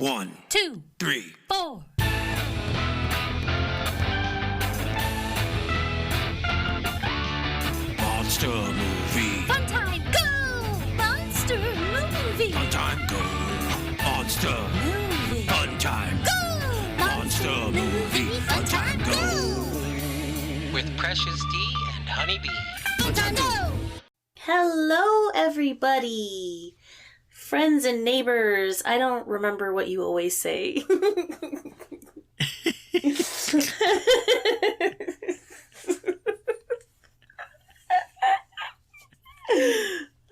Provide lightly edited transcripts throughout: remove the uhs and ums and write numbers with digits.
1, 2, 3, 4. Monster movie. Fun time, go! Monster movie. Fun time, go. Monster Movie. fun time. Go! Monster movie. Fun time, go. With Precious D and Honeybee. Fun time, go! Hello, everybody. Friends and neighbors. I don't remember what you always say.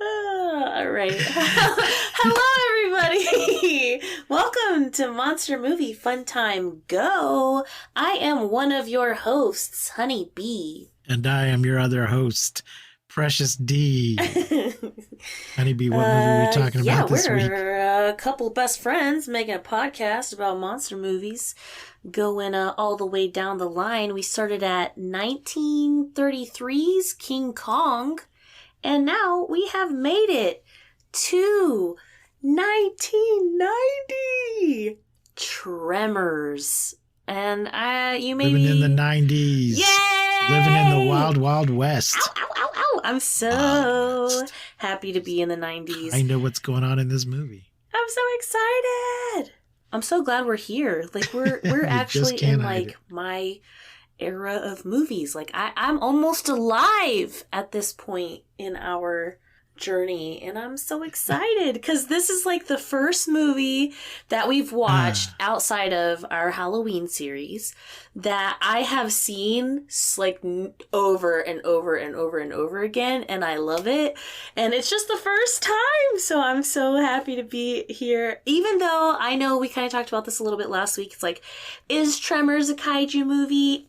All right. Hello, everybody. Welcome to Monster Movie Fun Time Go. I am one of your hosts, Honey Bee. And I am your other host, Precious D. Honeybee, what movie are we talking about this week? We're a couple best friends making a podcast about monster movies. Going all the way down the line. We started at 1933's King Kong. And now we have made it to 1990. Tremors. And you maybe... Living in the 90s. Yay! Living in the wild, wild west. Ow, ow, ow, ow. I'm so happy to be in the 90s. I know what's going on in this movie. I'm so excited. I'm so glad we're here. Like we're actually in like my era of movies. Like I'm almost alive at this point in our journey, and I'm so excited because this is like the first movie that we've watched outside of our Halloween series that I have seen like over and over and over and over again, and I love it. And it's just the first time, so I'm so happy to be here. Even though I know we kind of talked about this a little bit last week. It's like, is Tremors a kaiju movie?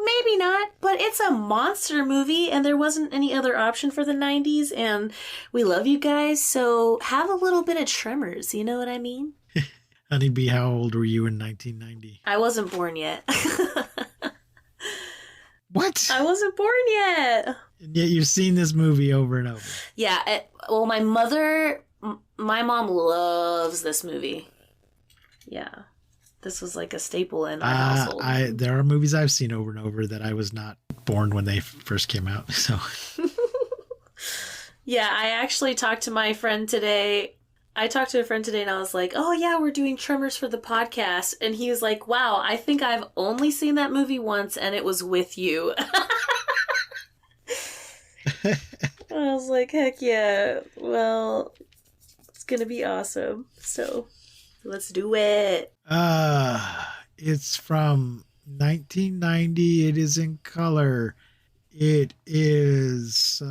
Maybe not, but it's a monster movie, and there wasn't any other option for the 90s, and we love you guys, so have a little bit of Tremors, you know what I mean? Honeybee, how old were you in 1990? I wasn't born yet. What? I wasn't born yet. And yet you've seen this movie over and over. Yeah, well, my mom loves this movie. Yeah. This was like a staple in our household. There are movies I've seen over and over that I was not born when they first came out. So, yeah, I actually talked to my friend today. I talked to a friend today and I was like, oh yeah, we're doing Tremors for the podcast. And he was like, wow, I think I've only seen that movie once and it was with you. I was like, heck yeah. Well, it's going to be awesome. So let's do it. It's from 1990. It is in color. It is.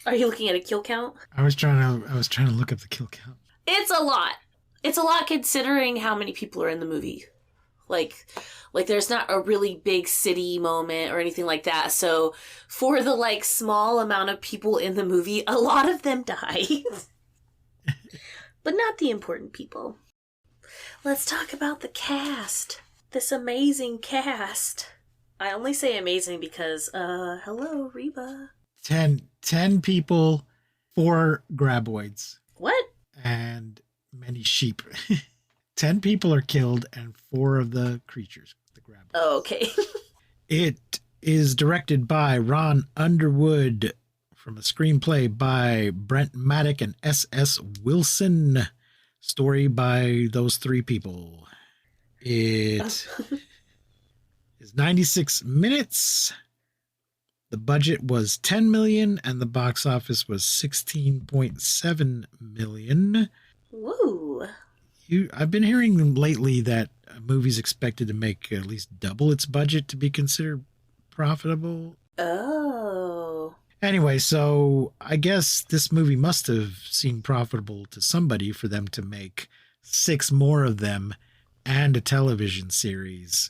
Are you looking at a kill count? I was trying to look up the kill count. It's a lot. It's a lot considering how many people are in the movie. Like there's not a really big city moment or anything like that. So for the like small amount of people in the movie, a lot of them die. But not the important people. Let's talk about the cast. This amazing cast. I only say amazing because, hello, Reba. 10 people, 4 graboids. What? And many sheep. 10 people are killed and 4 of the creatures, the graboids. Oh, okay. It is directed by Ron Underwood from a screenplay by Brent Maddock and S.S. Wilson. Story by those 3 people. It is 96 minutes. The budget was $10 million and the box office was $16.7 million. Woo. I've been hearing lately that a movie's expected to make at least double its budget to be considered profitable. Oh. Anyway, so I guess this movie must have seemed profitable to somebody for them to make 6 more of them and a television series.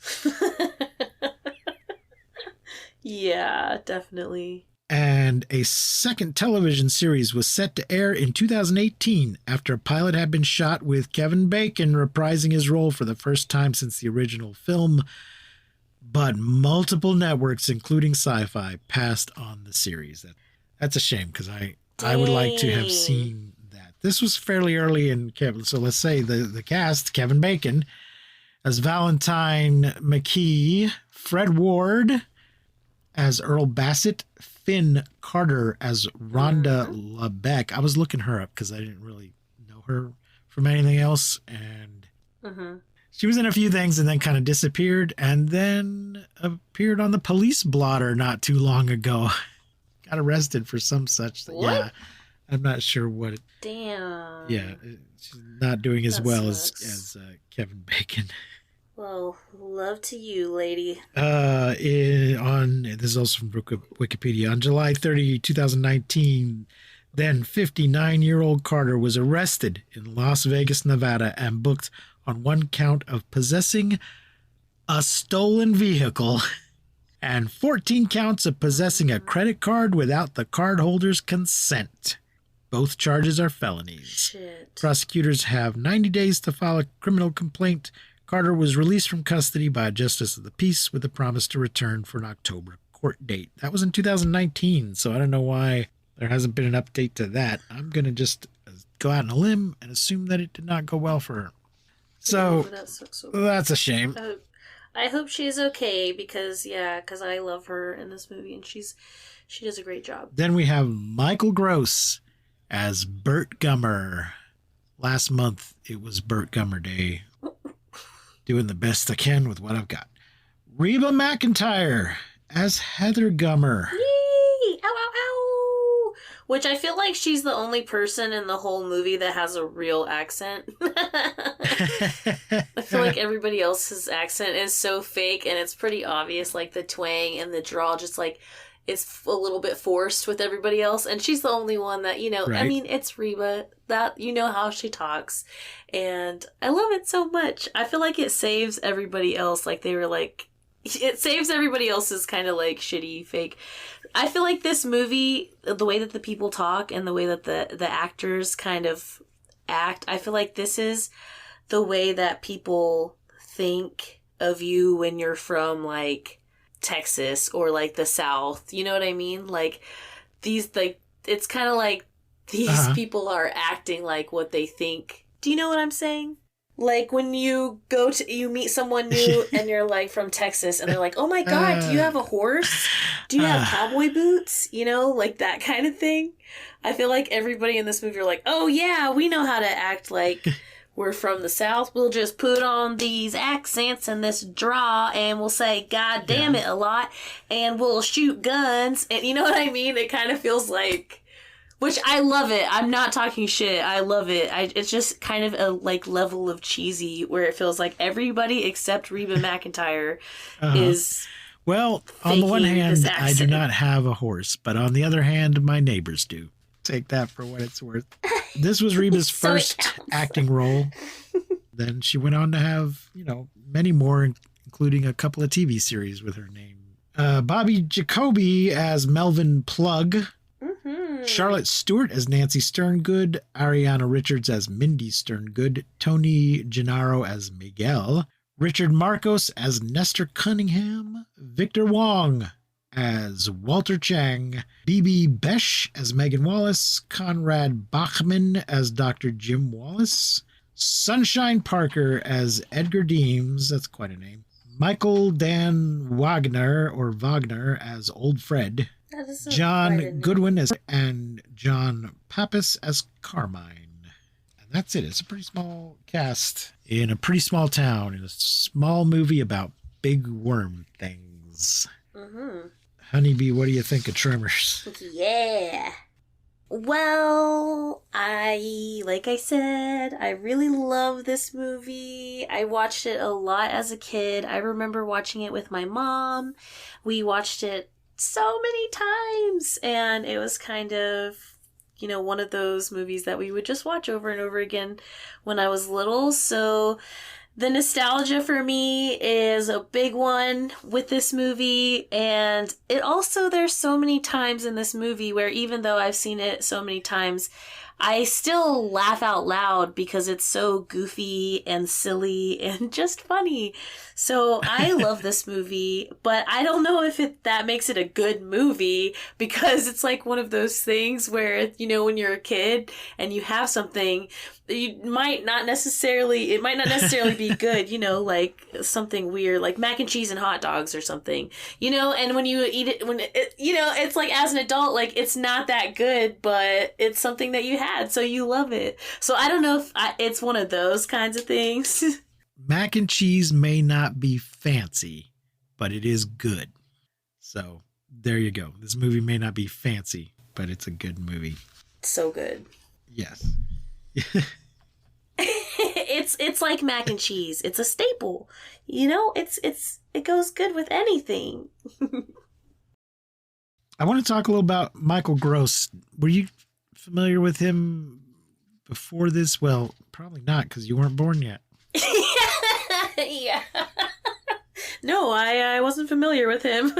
Yeah, definitely. And a second television series was set to air in 2018 after a pilot had been shot with Kevin Bacon reprising his role for the first time since the original film. But multiple networks, including Sci-Fi, passed on the series. That's a shame because I would like to have seen that this was fairly early in Kevin. So let's say the cast: Kevin Bacon as Valentine McKee, Fred Ward as Earl Bassett, Finn Carter as Rhonda LeBeck. I was looking her up because I didn't really know her from anything else, and she was in a few things and then kind of disappeared, and then appeared on the police blotter not too long ago. Got arrested for some such thing. What? Yeah, I'm not sure what. Damn. Yeah, she's not doing as That well sucks. as Kevin Bacon. Well, love to you, lady. This is also from Wikipedia. On July 30, 2019, then 59-year-old Carter was arrested in Las Vegas, Nevada, and booked on one count of possessing a stolen vehicle and 14 counts of possessing a credit card without the cardholder's consent. Both charges are felonies. Shit. Prosecutors have 90 days to file a criminal complaint. Carter was released from custody by a justice of the peace with a promise to return for an October court date. That was in 2019, so I don't know why there hasn't been an update to that. I'm going to just go out on a limb and assume that it did not go well for her. So That sucks so that's a shame. I hope she's okay because I love her in this movie and she does a great job. Then we have Michael Gross as Burt Gummer. Last month it was Burt Gummer Day. Doing the best I can with what I've got. Reba McEntire as Heather Gummer. Yee! Ow, ow, ow! Which I feel like she's the only person in the whole movie that has a real accent. I feel like everybody else's accent is so fake and it's pretty obvious, like the twang and the drawl just like is a little bit forced with everybody else, and she's the only one that, Right. I mean, it's Reba, that you know how she talks, and I love it so much. I feel like it saves everybody else, like they were like, it saves everybody else's kind of like shitty fake. I feel like this movie, the way that the people talk and the way that the actors kind of act, I feel like this is the way that people think of you when you're from like Texas or like the South, you know what I mean? Like these, like it's kind of like these people are acting like what they think. Do you know what I'm saying? Like when you you meet someone new and you're like from Texas and they're like, oh my God, do you have a horse? Do you have cowboy boots? You know, like that kind of thing. I feel like everybody in this movie are like, oh yeah, we know how to act like we're from the South. We'll just put on these accents and this draw and we'll say, God damn it a lot. And we'll shoot guns. And you know what I mean? It kind of feels like, which I love it. I'm not talking shit. I love it. It's just kind of a like level of cheesy where it feels like everybody except Reba McEntire is. Well, on the one hand, this I do not have a horse, but on the other hand, my neighbors do. Take that for what it's worth. This was Reba's So it first counts. acting role. Then she went on to have, many more, including a couple of TV series with her name. Bobby Jacoby as Melvin Plug. Charlotte Stewart as Nancy Sterngood. Ariana Richards as Mindy Sterngood. Tony Gennaro as Miguel. Richard Marcos as Nestor Cunningham. Victor Wong as Walter Chang, B.B. Besh as Megan Wallace, Conrad Bachman as Dr. Jim Wallace, Sunshine Parker as Edgar Deems, that's quite a name, Michael Dan Wagner as Old Fred, That is quite a John name. Goodwin and John Pappas as Carmine. And that's it. It's a pretty small cast in a pretty small town in a small movie about big worm things. Honeybee, what do you think of Tremors? Yeah. Well, like I said, I really love this movie. I watched it a lot as a kid. I remember watching it with my mom. We watched it so many times, and it was kind of, one of those movies that we would just watch over and over again when I was little. So the nostalgia for me is a big one with this movie, and it also, there's so many times in this movie where even though I've seen it so many times, I still laugh out loud because it's so goofy and silly and just funny. So I love this movie, but I don't know if that makes it a good movie, because it's like one of those things where, you know, when you're a kid and you have something, it might not necessarily be good, you know, like something weird, like mac and cheese and hot dogs or something, you know, and when you eat it, you know, it's like as an adult, like it's not that good, but it's something that you had, so you love it. So I don't know if it's one of those kinds of things. Mac and cheese may not be fancy, but it is good. So there you go. This movie may not be fancy, but it's a good movie. So good. Yes. It's like mac and cheese. It's a staple. You know, it goes good with anything. I want to talk a little about Michael Gross. Were you familiar with him before this? Well, probably not, because you weren't born yet. Yeah. No, I wasn't familiar with him.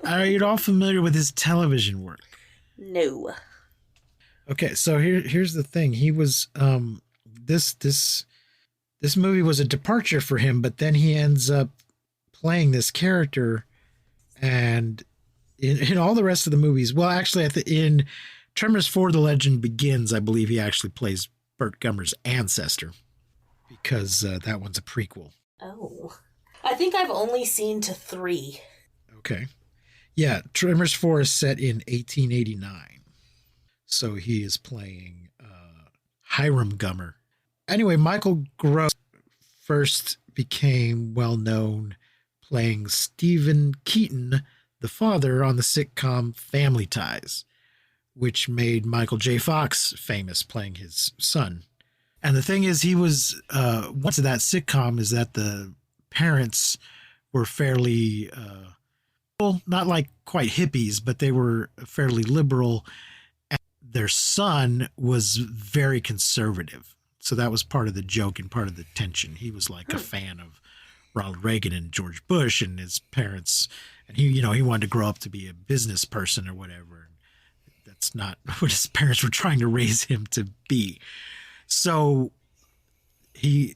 Are you at all familiar with his television work? No. Okay, so here's the thing. He was this movie was a departure for him, but then he ends up playing this character, and in all the rest of the movies, well, actually in Tremors 4: The Legend Begins, I believe he actually plays Burt Gummer's ancestor, because that one's a prequel. Oh. I think I've only seen to 3. Okay. Yeah, Tremors 4 is set in 1889. So he is playing Hiram Gummer. Anyway, Michael Gross first became well known playing Stephen Keaton, the father, on the sitcom Family Ties, which made Michael J. Fox famous playing his son. And the thing is, he was, once of that sitcom is that the parents were fairly, well, not like quite hippies, but they were fairly liberal. And their son was very conservative. So that was part of the joke and part of the tension. He was like a fan of Ronald Reagan and George Bush and his parents. And he, you know, he wanted to grow up to be a business person or whatever. That's not what his parents were trying to raise him to be. So he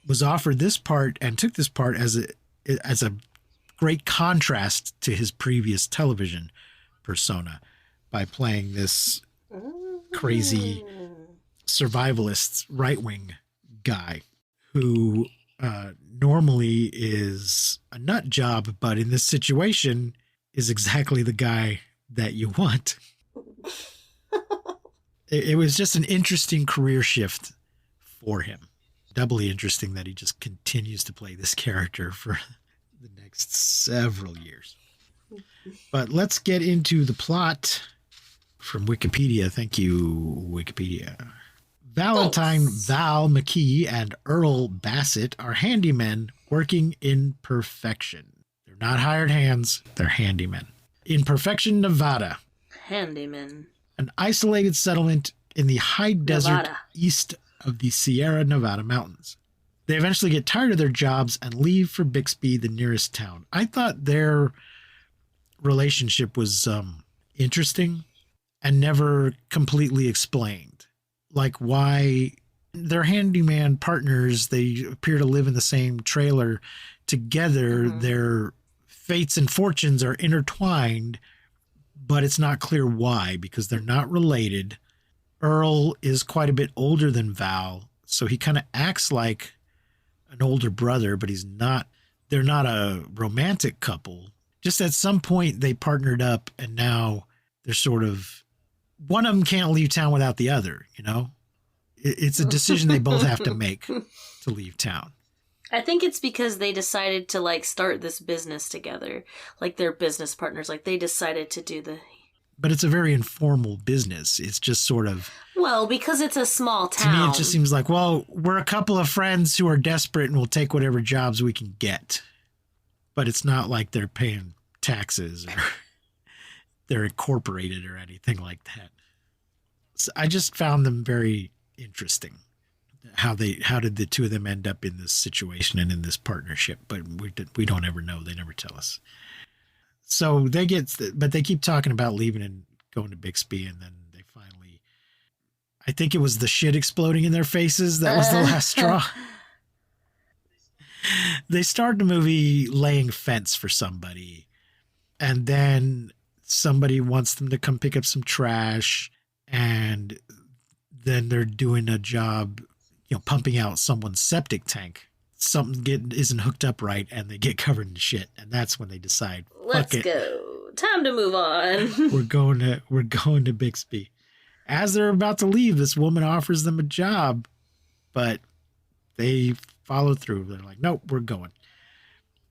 was offered this part and took this part as a great contrast to his previous television persona by playing this crazy survivalist right-wing guy who normally is a nut job, but in this situation is exactly the guy that you want. It was just an interesting career shift for him. Doubly interesting that he just continues to play this character for the next several years. But let's get into the plot from Wikipedia. Thank you, Wikipedia. Valentine Val McKee and Earl Bassett are handymen working in Perfection. They're not hired hands, they're handymen. In Perfection, Nevada. Handyman. An isolated settlement in the high desert east of the Sierra Nevada mountains. They eventually get tired of their jobs and leave for Bixby, the nearest town. I thought their relationship was interesting and never completely explained. Like why they're handyman partners, they appear to live in the same trailer together. Mm-hmm. Their fates and fortunes are intertwined, but it's not clear why, because they're not related. Earl is quite a bit older than Val, so he kind of acts like an older brother, but he's not. They're not a romantic couple. Just at some point they partnered up, and now they're sort of, one of them can't leave town without the other, you know? It's a decision they both have to make to leave town. I think it's because they decided to like start this business together. Like they're business partners. Like they decided to do the... But it's a very informal business. It's just sort of... Well, because it's a small town. To me, it just seems like, well, we're a couple of friends who are desperate and we'll take whatever jobs we can get. But it's not like they're paying taxes or they're incorporated or anything like that. So I just found them very interesting. How did the two of them end up in this situation and in this partnership? But we don't ever know. They never tell us. So but they keep talking about leaving and going to Bixby, and then they finally, I think it was the shit exploding in their faces. That was the last straw. They start the movie laying fence for somebody. And then somebody wants them to come pick up some trash. And then they're doing a job, pumping out someone's septic tank. Something isn't hooked up right, and they get covered in shit. And that's when they decide, let's go. Time to move on. we're going to Bixby. As they're about to leave, this woman offers them a job, but they follow through. They're like, nope, we're going.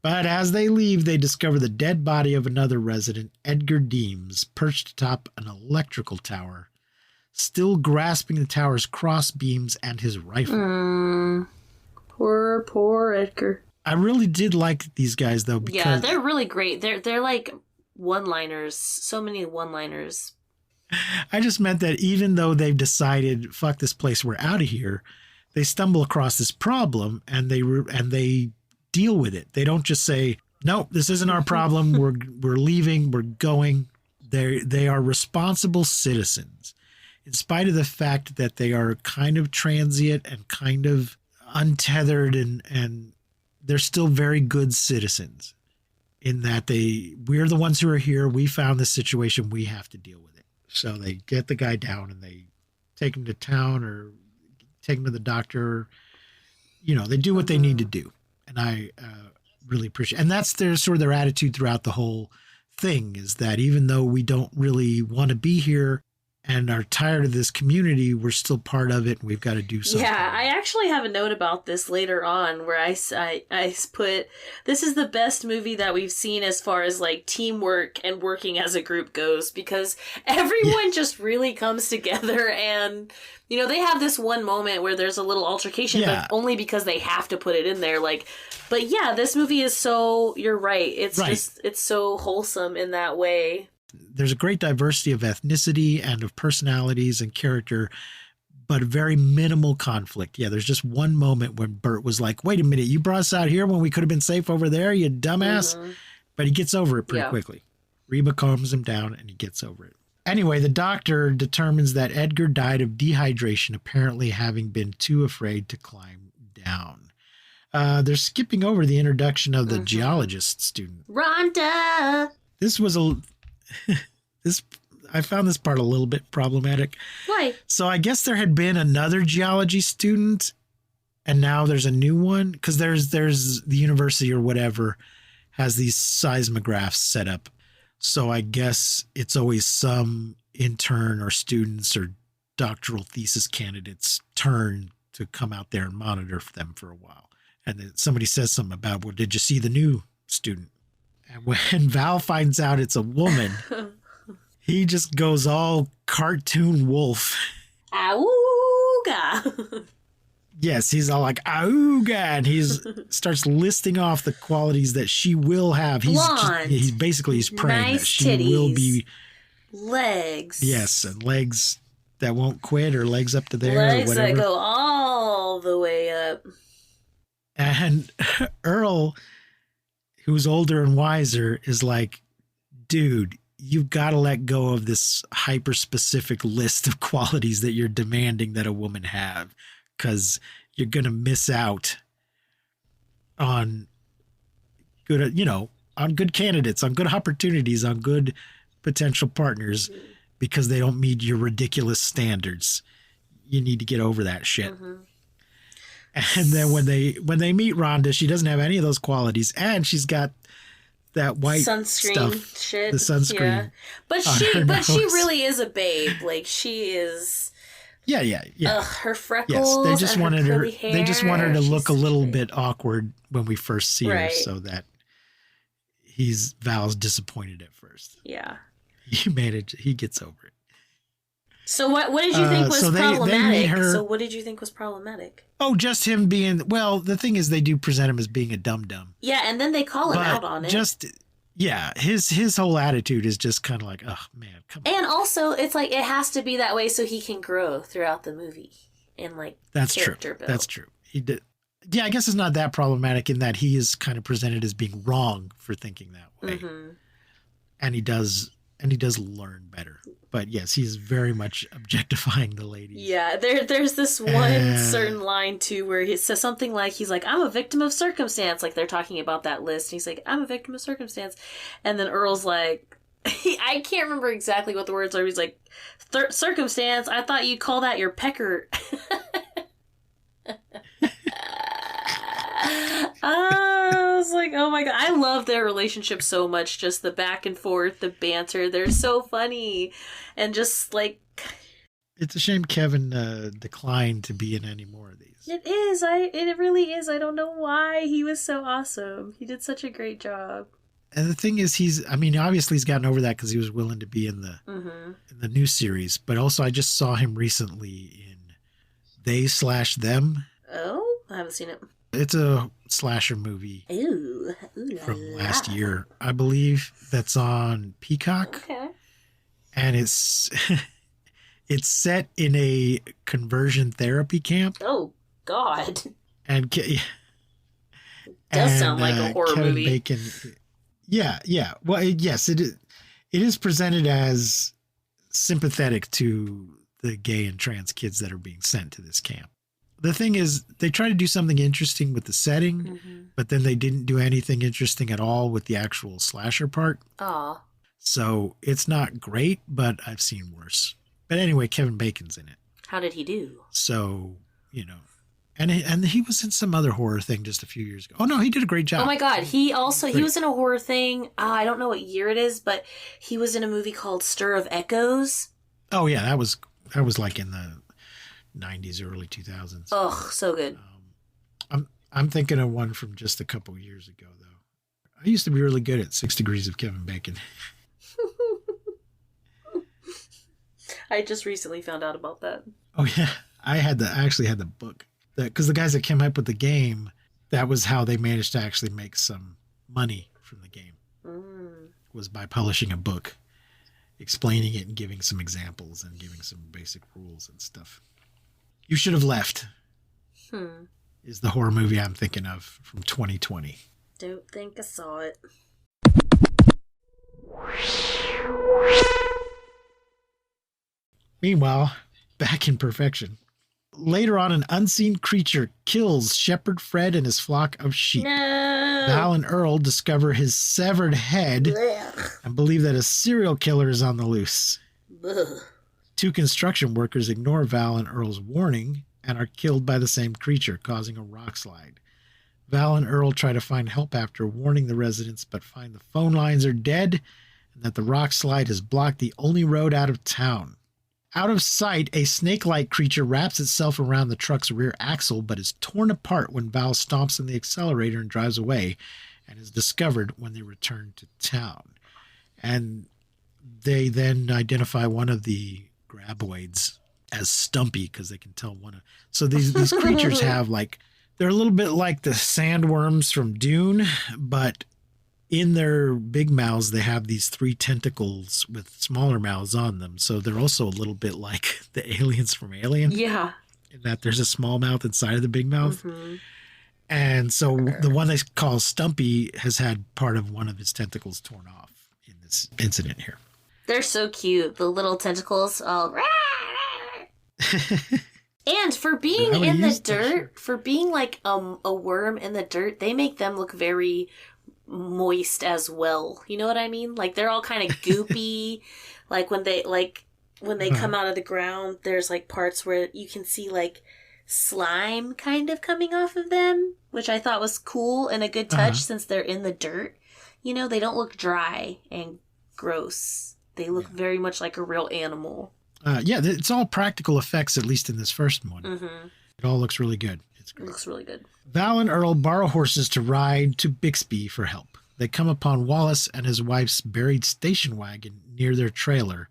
But as they leave, they discover the dead body of another resident, Edgar Deems, perched atop an electrical tower, still grasping the tower's cross beams and his rifle. Poor Edgar. I really did like these guys, though. Because yeah, they're really great. They're like one-liners. So many one-liners. I just meant that even though they've decided, fuck this place, we're out of here, they stumble across this problem and they deal with it. They don't just say, nope, this isn't our problem. We're leaving. We're going. They are responsible citizens, in spite of the fact that they are kind of transient and kind of untethered, and they're still very good citizens in that we're the ones who are here. We found this situation. We have to deal with it. So they get the guy down and they take him to town or take him to the doctor. They do what they need to do. And I really appreciate, and that's their attitude throughout the whole thing, is that even though we don't really want to be here and are tired of this community, we're still part of it. And we've got to do something. Yeah, I actually have a note about this later on where I put, this is the best movie that we've seen as far as like teamwork and working as a group goes, because everyone just really comes together and, they have this one moment where there's a little altercation, but only because they have to put it in there. But yeah, this movie is so, you're right. It's just, it's so wholesome in that way. There's a great diversity of ethnicity and of personalities and character, but very minimal conflict. Yeah, there's just one moment when Bert was like, wait a minute, you brought us out here when we could have been safe over there, you dumbass. Mm-hmm. But he gets over it pretty quickly. Reba calms him down and he gets over it. Anyway, the doctor determines that Edgar died of dehydration, apparently having been too afraid to climb down. They're skipping over the introduction of the geologist student. Rhonda! I found this part a little bit problematic. Why? So I guess there had been another geology student and now there's a new one, because there's the university or whatever has these seismographs set up. So I guess it's always some intern or students or doctoral thesis candidates' turn to come out there and monitor them for a while. And then somebody says something about, well, did you see the new student? And when Val finds out it's a woman, he just goes all cartoon wolf. Auga! Yes, he's all like, auga, and starts listing off the qualities that she will have. Blonde. He's praying nice that she titties, will be. Legs. Yes, and legs that won't quit, or legs up to there, legs or whatever. that go all the way up. And Earl, who's older and wiser, is like, dude, you've got to let go of this hyper-specific list of qualities that you're demanding that a woman have, because you're going to miss out on good, on good candidates, on good opportunities, on good potential partners, because they don't meet your ridiculous standards. You need to get over that shit. Mm-hmm. And then when they meet Rhonda, she doesn't have any of those qualities, and she's got that white sunscreen stuff, shit. The sunscreen. Yeah. But she really is a babe. Like, she is. Yeah. Ugh, her freckles. Yes, they just wanted her. Hair. They just want her to look a little bit awkward when we first see her, so that Val's disappointed at first. Yeah. He managed. He gets over it. So what did you think was problematic? They meet her. So what did you think was problematic? Oh, just him being, well, the thing is they do present him as being a dum-dum. Yeah, and then they call him out on it. His whole attitude is just kind of like, oh, man, come on. And also, it's like, it has to be that way so he can grow throughout the movie. And, like, that's character true. build. That's true. He did. Yeah, I guess it's not that problematic in that he is kind of presented as being wrong for thinking that way. Mm-hmm. And he does, And he does learn better. But yes, he's very much objectifying the ladies. Yeah, there's this one certain line, too, where he says something like, he's like, I'm a victim of circumstance. Like, they're talking about that list. And he's like, I'm a victim of circumstance. And then Earl's like, I can't remember exactly what the words are. He's like, circumstance? I thought you'd call that your pecker. I was like, oh my god, I love their relationship so much. Just the back and forth, the banter, they're so funny. And just like, it's a shame Kevin declined to be in any more of these. it is. It really is. I don't know why. He was so awesome. He did such a great job. And the thing is, obviously he's gotten over that because he was willing to be in the new series. But also, I just saw him recently in They/Them. Oh, I haven't seen it. It's a slasher movie from last year, I believe, that's on Peacock. Okay. And it's set in a conversion therapy camp. Oh, God. And It does sound like a horror Kevin movie. Bacon. Yeah. Well, yes, it is presented as sympathetic to the gay and trans kids that are being sent to this camp. The thing is, they try to do something interesting with the setting, but then they didn't do anything interesting at all with the actual slasher part. Aw. So it's not great, but I've seen worse. But anyway, Kevin Bacon's in it. How did he do? So, and he was in some other horror thing just a few years ago. Oh no, he did a great job. Oh my god, he was in a horror thing. I don't know what year it is, but he was in a movie called Stir of Echoes. Oh yeah, that was like in the 90s, early 2000s. Oh, so good. I'm thinking of one from just a couple years ago though. I used to be really good at 6 Degrees of Kevin Bacon. I just recently found out about that. Oh yeah, I actually had the book because the guys that came up with the game, that was how they managed to actually make some money from the game. Was by publishing a book, explaining it and giving some examples and giving some basic rules and stuff. You Should Have Left is the horror movie I'm thinking of from 2020. Don't think I saw it. Meanwhile, back in Perfection. Later on, an unseen creature kills Shepherd Fred and his flock of sheep. No. Val and Earl discover his severed head and believe that a serial killer is on the loose. Ugh. 2 construction workers ignore Val and Earl's warning and are killed by the same creature, causing a rock slide. Val and Earl try to find help after warning the residents, but find the phone lines are dead and that the rock slide has blocked the only road out of town. Out of sight, a snake-like creature wraps itself around the truck's rear axle, but is torn apart when Val stomps on the accelerator and drives away, and is discovered when they return to town. And they then identify one of the graboids as Stumpy because they can tell one of. So these creatures have they're a little bit like the sandworms from Dune, but in their big mouths they have these 3 tentacles with smaller mouths on them. So they're also a little bit like the aliens from Alien. Yeah. In that there's a small mouth inside of the big mouth. And so the one they call Stumpy has had part of one of his tentacles torn off in this incident here. They're so cute. The little tentacles all. And for being in the dirt, for being like a worm in the dirt, they make them look very moist as well. You know what I mean? Like they're all kind of goopy. Like when they come out of the ground, there's like parts where you can see like slime kind of coming off of them, which I thought was cool and a good touch since they're in the dirt. You know, they don't look dry and gross. They look very much like a real animal. It's all practical effects, at least in this first one. It all looks really good. It's great. It looks really good. Val and Earl borrow horses to ride to Bixby for help. They come upon Wallace and his wife's buried station wagon near their trailer,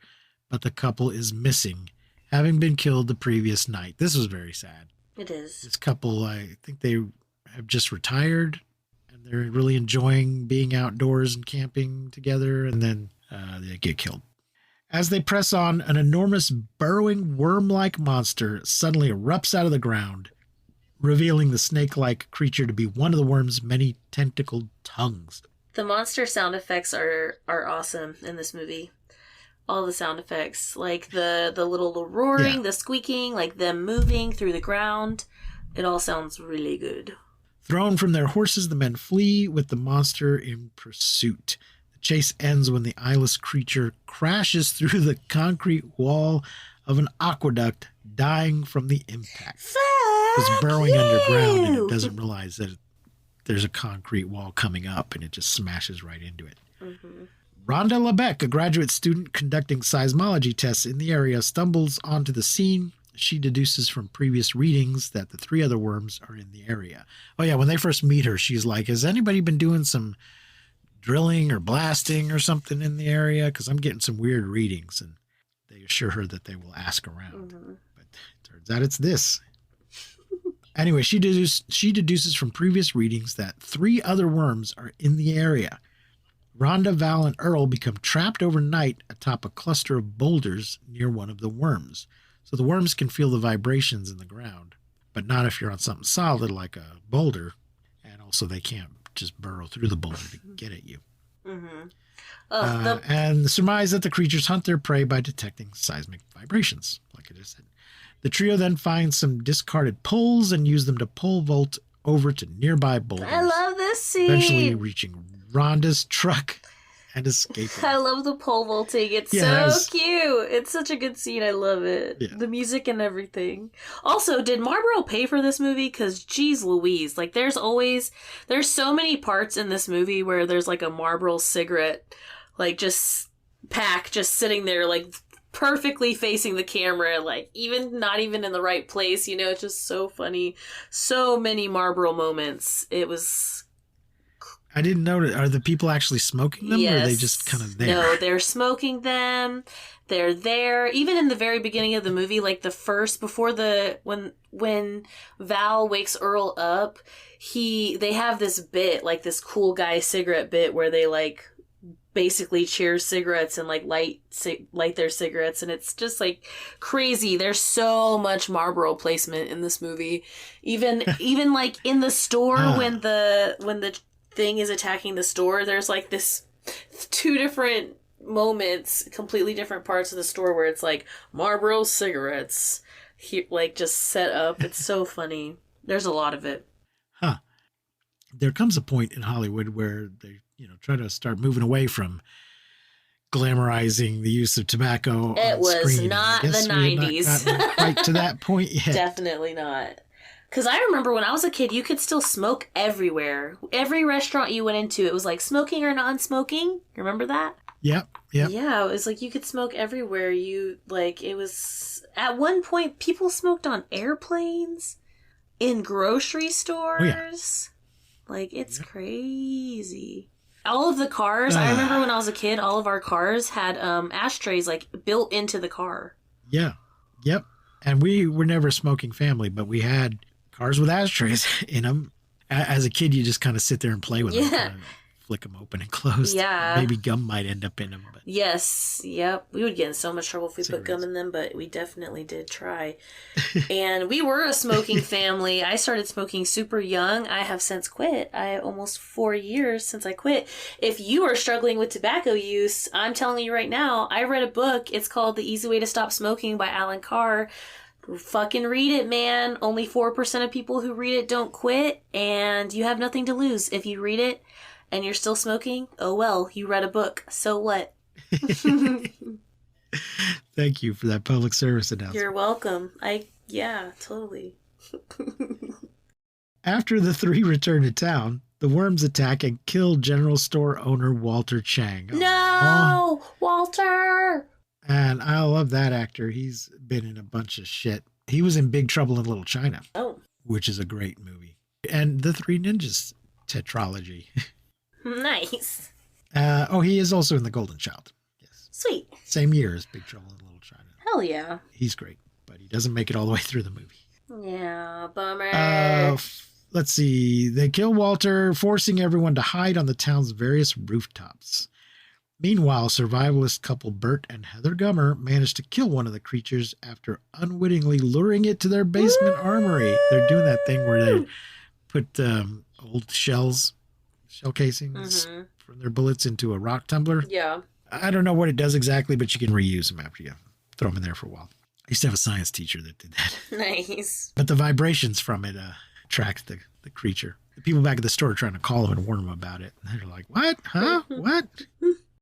but the couple is missing, having been killed the previous night. This was very sad. It is. This couple, I think they have just retired, and they're really enjoying being outdoors and camping together, and then they get killed. As they press on, an enormous burrowing worm-like monster suddenly erupts out of the ground, revealing the snake-like creature to be one of the worm's many tentacled tongues. The monster sound effects are awesome in this movie. all the sound effects, like the little roaring, the squeaking, like them moving through the ground. It all sounds really good. Thrown from their horses, the men flee with the monster in pursuit. The chase ends when the eyeless creature crashes through the concrete wall of an aqueduct, dying from the impact. It's burrowing underground, and it doesn't realize that there's a concrete wall coming up, and it just smashes right into it. Mm-hmm. Rhonda Lebec, a graduate student conducting seismology tests in the area, stumbles onto the scene. She deduces from previous readings that the 3 other worms are in the area. Oh, yeah, when they first meet her, she's like, has anybody been doing some drilling or blasting or something in the area? Because I'm getting some weird readings. And they assure her that they will ask around. Mm-hmm. But it turns out it's this. Anyway, she deduces from previous readings that 3 other worms are in the area. Rhonda, Val, and Earl become trapped overnight atop a cluster of boulders near one of the worms. So the worms can feel the vibrations in the ground, but not if you're on something solid like a boulder. And also they can't just burrow through the boulder to get at you. Mm-hmm. And surmise that the creatures hunt their prey by detecting seismic vibrations, like I just said. The trio then finds some discarded poles and use them to pole vault over to nearby boulders. I love this scene. Eventually reaching Rhonda's truck and escaping. I love the pole vaulting. It's so cute. It's such a good scene. I love it. Yeah. The music and everything. Also, did Marlboro pay for this movie? Because, geez Louise, like there's so many parts in this movie where there's like a Marlboro cigarette, like just sitting there, like perfectly facing the camera, like not even in the right place. You know, it's just so funny. So many Marlboro moments. It was... I didn't notice. Are the people actually smoking them, or are they just kind of there? No, they're smoking them. They're there. Even in the very beginning of the movie, like when Val wakes Earl up, they have this bit, like this cool guy cigarette bit where they like basically cheers cigarettes and like light their cigarettes, and it's just like crazy. There's so much Marlboro placement in this movie. Even like in the store when the thing is attacking the store, there's like this 2 different moments, completely different parts of the store where it's like Marlboro cigarettes, like just set up. It's so funny. There's a lot of it. There comes a point in Hollywood where they, try to start moving away from glamorizing the use of tobacco. It was not the 90s. Not quite to that point yet. Definitely not. Because I remember when I was a kid, you could still smoke everywhere. Every restaurant you went into, it was like smoking or non-smoking. Remember that? Yep. Yeah, it was like you could smoke everywhere. It was... At one point, people smoked on airplanes, in grocery stores. Oh, yeah. Like, it's crazy. All of the cars, I remember when I was a kid, all of our cars had ashtrays, like, built into the car. Yeah. Yep. And we were never a smoking family, but we had cars with ashtrays in them. As a kid, you just kind of sit there and play with them. Kind of flick them open and closed. Yeah. Maybe gum might end up in them. But yes. Yep. We would get in so much trouble if we put gum in them, but we definitely did try. And we were a smoking family. I started smoking super young. I have since quit. Almost 4 years since I quit. If you are struggling with tobacco use, I'm telling you right now, I read a book. It's called The Easy Way to Stop Smoking by Alan Carr. Fucking read it, man. Only 4% of people who read it don't quit, and you have nothing to lose. If you read it and you're still smoking, oh well, you read a book. So what? Thank you for that public service announcement. You're welcome. Yeah, totally. After the 3 return to town, the worms attack and kill general store owner Walter Chang. No! Walter! And I love that actor. He's been in a bunch of shit. He was in Big Trouble in Little China. Oh. Which is a great movie. And the 3 Ninjas tetralogy. Nice. He is also in The Golden Child. Yes. Sweet. Same year as Big Trouble in Little China. Hell yeah. He's great, but he doesn't make it all the way through the movie. Yeah, bummer. Let's see. They kill Walter, forcing everyone to hide on the town's various rooftops. Meanwhile, survivalist couple Bert and Heather Gummer manage to kill one of the creatures after unwittingly luring it to their basement armory. They're doing that thing where they put old shell casings from their bullets into a rock tumbler. Yeah. I don't know what it does exactly, but you can reuse them after you throw them in there for a while. I used to have a science teacher that did that. Nice. But the vibrations from it attract the creature. The people back at the store are trying to call him and warn him about it. And they're like, what? Huh? What?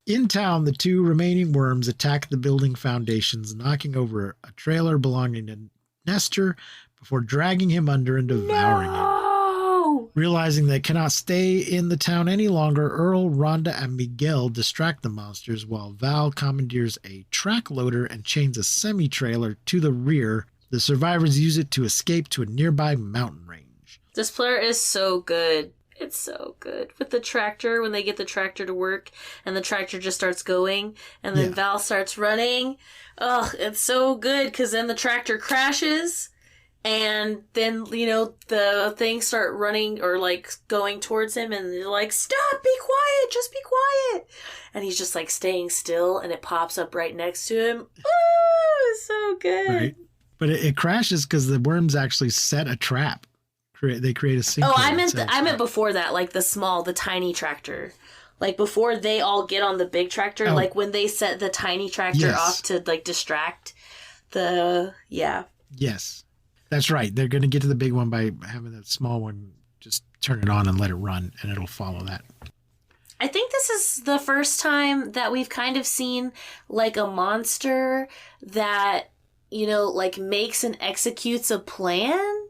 In town, the 2 remaining worms attack the building foundations, knocking over a trailer belonging to Nestor before dragging him under and devouring him. Realizing they cannot stay in the town any longer, Earl, Rhonda, and Miguel distract the monsters while Val commandeers a track loader and chains a semi-trailer to the rear. The survivors use it to escape to a nearby mountain range. This part is so good. It's so good. With the tractor, when they get the tractor to work and the tractor just starts going and then Val starts running. Ugh, it's so good because then the tractor crashes. And then, you know, the things start running or, like, going towards him, and they're like, stop, be quiet, just be quiet. And he's just, like, staying still, and it pops up right next to him. Ooh, it's so good. Right. But it crashes because the worms actually set a trap. They create a sinkhole. Oh, I meant before that, like, the tiny tractor. Like, before they all get on the big tractor, like, when they set the tiny tractor off to, like, distract Yes. That's right. They're going to get to the big one by having that small one just turn it on and let it run, and it'll follow that. I think this is the first time that we've kind of seen, like, a monster that, you know, like, makes and executes a plan.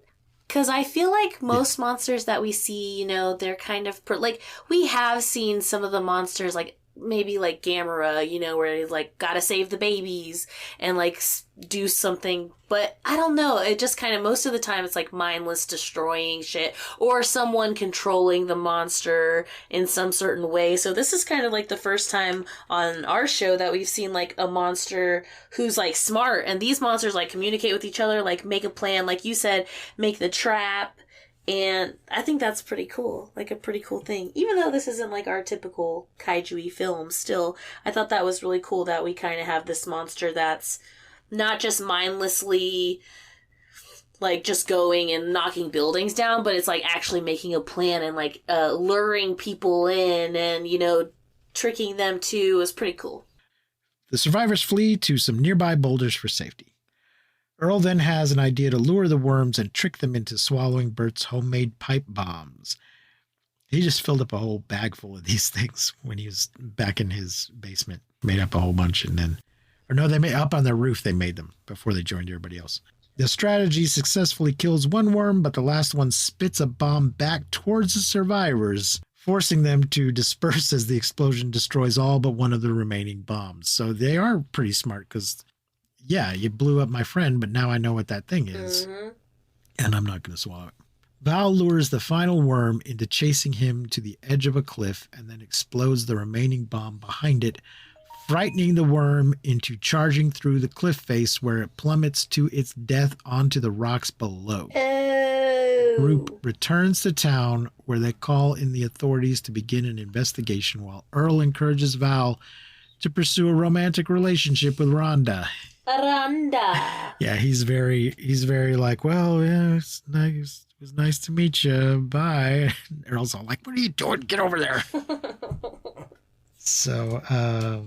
Because I feel like most monsters that we see, you know, they're kind of, like, we have seen some of the monsters, like, maybe like Gamera, you know, where he's like, gotta save the babies and like do something. But I don't know. It just kind of, most of the time it's like mindless destroying shit or someone controlling the monster in some certain way. So this is kind of like the first time on our show that we've seen like a monster who's like smart, and these monsters like communicate with each other, like make a plan, like you said, make the trap. And I think that's pretty cool, like a pretty cool thing. Even though this isn't like our typical kaiju-y film, still, I thought that was really cool that we kind of have this monster that's not just mindlessly like just going and knocking buildings down, but it's like actually making a plan and like luring people in and, you know, tricking them too. Is pretty cool. The survivors flee to some nearby boulders for safety. Earl then has an idea to lure the worms and trick them into swallowing Bert's homemade pipe bombs. He just filled up a whole bag full of these things when he was back in his basement. Made up a whole bunch and then... Or no, they made up on their roof they made them before they joined everybody else. The strategy successfully kills one worm, but the last one spits a bomb back towards the survivors, forcing them to disperse as the explosion destroys all but one of the remaining bombs. So they are pretty smart because... Yeah, you blew up my friend, but now I know what that thing is. Mm-hmm. And I'm not going to swallow it. Val lures the final worm into chasing him to the edge of a cliff and then explodes the remaining bomb behind it, frightening the worm into charging through the cliff face where it plummets to its death onto the rocks below. Oh. The group returns to town where they call in the authorities to begin an investigation while Earl encourages Val to pursue a romantic relationship with Rhonda. Rhonda. Yeah, he's very like, well, yeah, it's nice. It was nice to meet you. Bye. And Earl's all like, what are you doing? Get over there. So,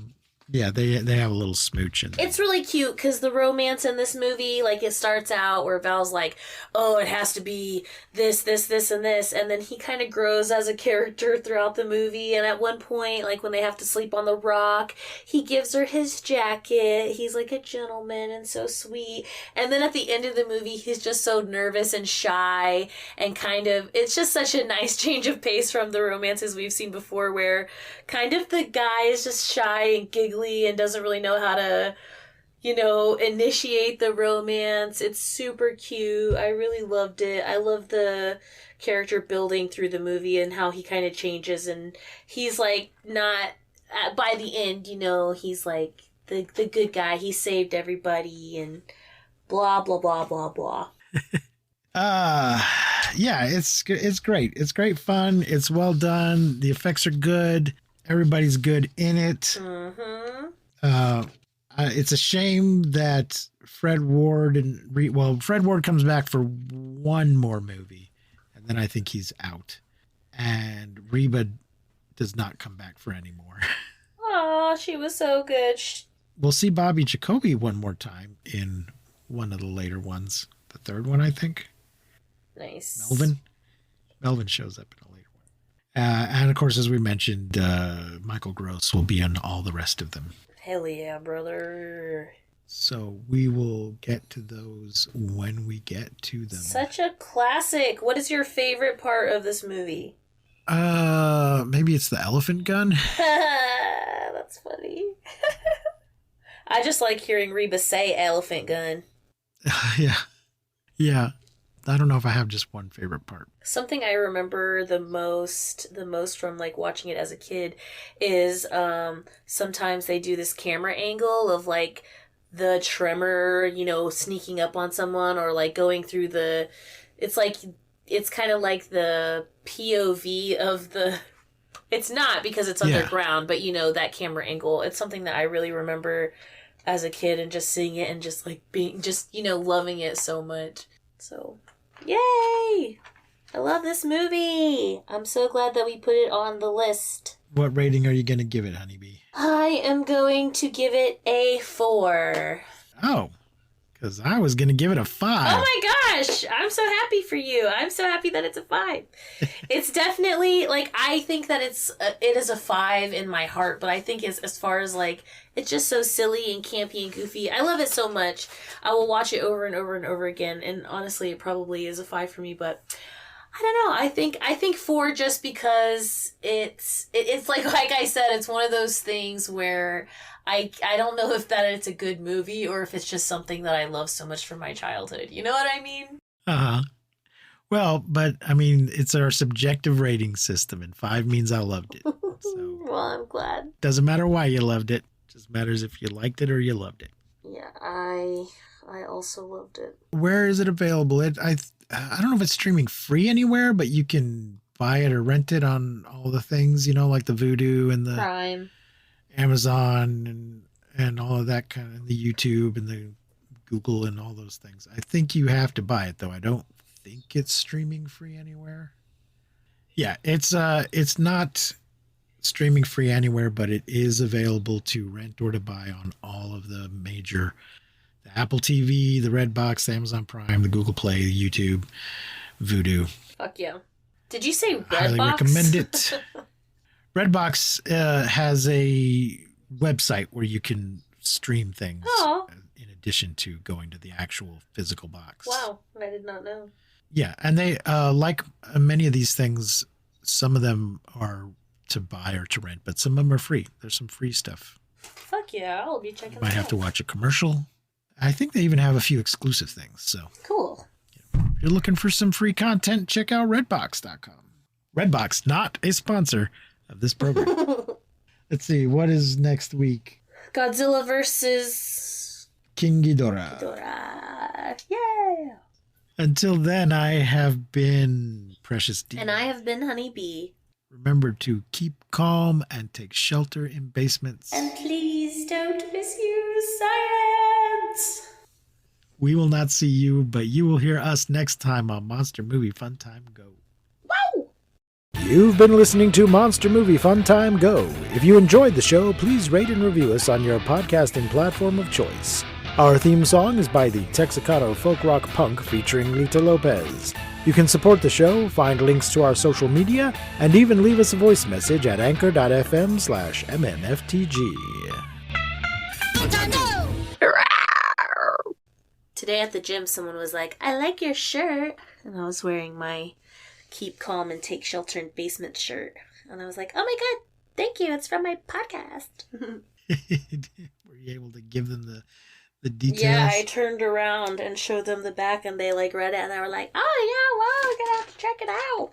yeah, they have a little smooch. It's really cute because the romance in this movie, like, it starts out where Val's like, oh, it has to be this, and this. And then he kind of grows as a character throughout the movie. And at one point, like, when they have to sleep on the rock, he gives her his jacket. He's like a gentleman and so sweet. And then at the end of the movie, he's just so nervous and shy and kind of, it's just such a nice change of pace from the romances we've seen before where kind of the guy is just shy and giggly and doesn't really know how to, you know, initiate the romance. It's super cute. I really loved it. I love the character building through the movie and how he kind of changes, and he's like not by the end, you know, he's like the good guy. He saved everybody and blah blah blah blah blah. Yeah, it's great. It's great fun. It's well done. The effects are good. Everybody's good in it. Mm-hmm. It's a shame that Fred Ward Fred Ward comes back for one more movie, and then I think he's out. And Reba does not come back for any more. Aw, Oh, she was so good. We'll see Bobby Jacoby one more time in one of the later ones. The third one, I think. Nice. Melvin shows up in a later one. And of course, as we mentioned, Michael Gross will be in all the rest of them. Hell yeah, brother. So we will get to those when we get to them. Such a classic. What is your favorite part of this movie? Maybe it's the elephant gun. That's funny. I just like hearing Reba say elephant gun. Yeah. I don't know if I have just one favorite part. Something I remember the most from like watching it as a kid is sometimes they do this camera angle of like the tremor, sneaking up on someone or like going through it's kind of like the POV of the, it's not because it's underground, but that camera angle. It's something that I really remember as a kid and just seeing it and just like being, loving it so much. So, yay! I love this movie. I'm so glad that we put it on the list. What rating are you going to give it, Honeybee? I am going to give it a 4. Oh, because I was going to give it a 5. Oh my gosh! I'm so happy for you. I'm so happy that it's a 5. It's definitely, I think that it is a 5 in my heart, but I think as far as, it's just so silly and campy and goofy. I love it so much. I will watch it over and over and over again, and honestly, it probably is a 5 for me, but I don't know. I think 4 just because it's like I said, it's one of those things where I don't know if that it's a good movie or if it's just something that I love so much from my childhood. You know what I mean? Uh-huh. Well, but I mean, it's our subjective rating system, and 5 means I loved it. So well, I'm glad. Doesn't matter why you loved it. Just matters if you liked it or you loved it. Yeah, I also loved it. Where is it available? I don't know if it's streaming free anywhere, but you can buy it or rent it on all the things, like the Vudu and the Prime, Amazon and all of that kind of, the YouTube and the Google and all those things. I think you have to buy it though. I don't think it's streaming free anywhere. Yeah, it's not streaming free anywhere, but it is available to rent or to buy on all of the major, the Apple TV, the Redbox, the Amazon Prime, the Google Play, the YouTube, Vudu. Fuck yeah. Did you say Redbox? Highly recommend it. Redbox has a website where you can stream things in addition to going to the actual physical box. Wow, I did not know. Yeah, and they, like many of these things, some of them are to buy or to rent, but some of them are free. There's some free stuff. Fuck yeah, I'll be checking that out. Might have to watch a commercial. I think they even have a few exclusive things. So cool. If you're looking for some free content, check out redbox.com. Redbox, not a sponsor of this program. Let's see, what is next week? Godzilla versus King Ghidorah. Yeah. Until then, I have been Precious D. And I have been Honeybee. Remember to keep calm and take shelter in basements. And please don't misuse science. We will not see you, but you will hear us next time on Monster Movie Fun Time Go. Wow! You've been listening to Monster Movie Fun Time Go. If you enjoyed the show, please rate and review us on your podcasting platform of choice. Our theme song is by the Texicano folk rock punk featuring Lita Lopez. You can support the show, find links to our social media, and even leave us a voice message at anchor.fm/MMFTG. Today at the gym, someone was like, I like your shirt. And I was wearing my Keep Calm and Take Shelter in Basement shirt. And I was like, oh my God, thank you. It's from my podcast. Were you able to give them the details? Yeah, I turned around and showed them the back and they read it and they were like, oh yeah, wow, we're going to have to check it out.